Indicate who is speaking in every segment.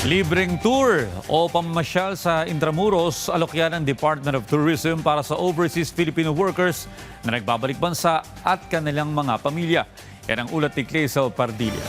Speaker 1: Libreng tour o pamamasyal sa Intramuros, alokyan ng Department of Tourism para sa overseas Filipino workers na nagbabalik bansa at kanilang mga pamilya. Yan ang ulat ni Clazel Pardilla.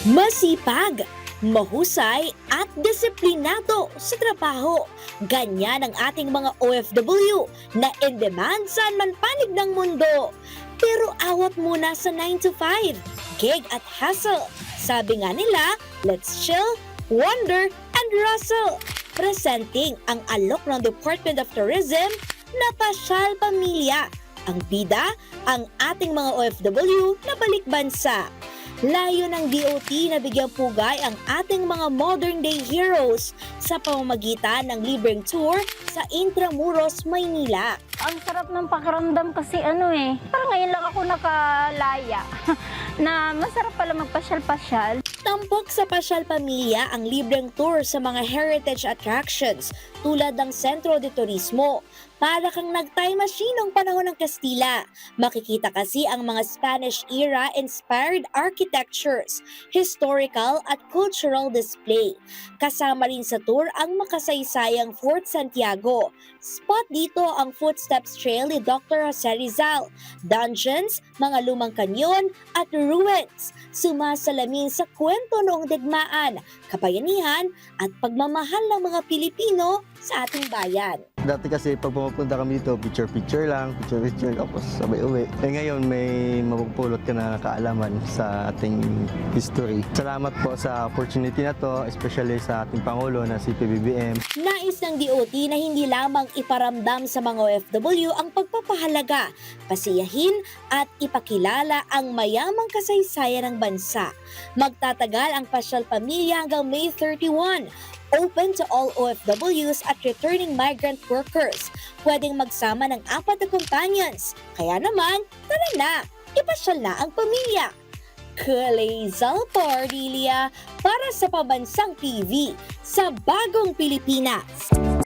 Speaker 2: Masipag, mahusay at disiplinado sa trabaho. Ganyan ang ating mga OFW na in demand saan man panig ng mundo. Pero awat muna sa 9 to 5, gig at hustle. Sabi nga nila, let's chill, wonder, and rustle. Presenting ang alok ng Department of Tourism na Pasyal Pamilya. Ang bida, ang ating mga OFW na balik bansa. Layo ng DOT na bigyang pugay ang ating mga modern day heroes sa pamamagitan ng libreng tour sa Intramuros, Maynila.
Speaker 3: Ang sarap ng pakiramdam kasi parang ngayon lang ako nakalaya na masarap pala magpasyal-pasyal.
Speaker 2: Tampok sa Pasyal Pamilya ang libreng tour sa mga heritage attractions tulad ng Centro de Turismo. Para kang nag-time machine noong panahon ng Kastila. Makikita kasi ang mga Spanish era-inspired architectures, historical at cultural display. Kasama rin sa tour ang makasaysayang Fort Santiago. Spot dito ang Footsteps Trail ni Dr. Jose Rizal, dungeons, mga lumang kanyon at ruins. Sumasalamin sa kwento noong digmaan, kabayanihan at pagmamahal ng mga Pilipino sa ating bayan.
Speaker 4: Dati kasi pag pumunta kami dito, picture-picture lang, picture-picture tapos sabay uwi. Ngayon may mapupulot ka na kaalaman sa ating history. Salamat po sa opportunity na to, especially sa ating Pangulo na si PBBM.
Speaker 2: Nais ng DOT na hindi lamang iparamdam sa mga OFW ang pagpapahalaga, pasiyahin at ipakilala ang mayamang kasaysayan ng bansa. Magtatagal ang Pasyal Pamilya hanggang May 31. Open to all OFWs at returning migrant workers. Pwedeng magsama ng 4 na companions. Kaya naman, tara na, ipasyal na ang pamilya. Clazel Pardilla para sa Pambansang TV sa Bagong Pilipinas.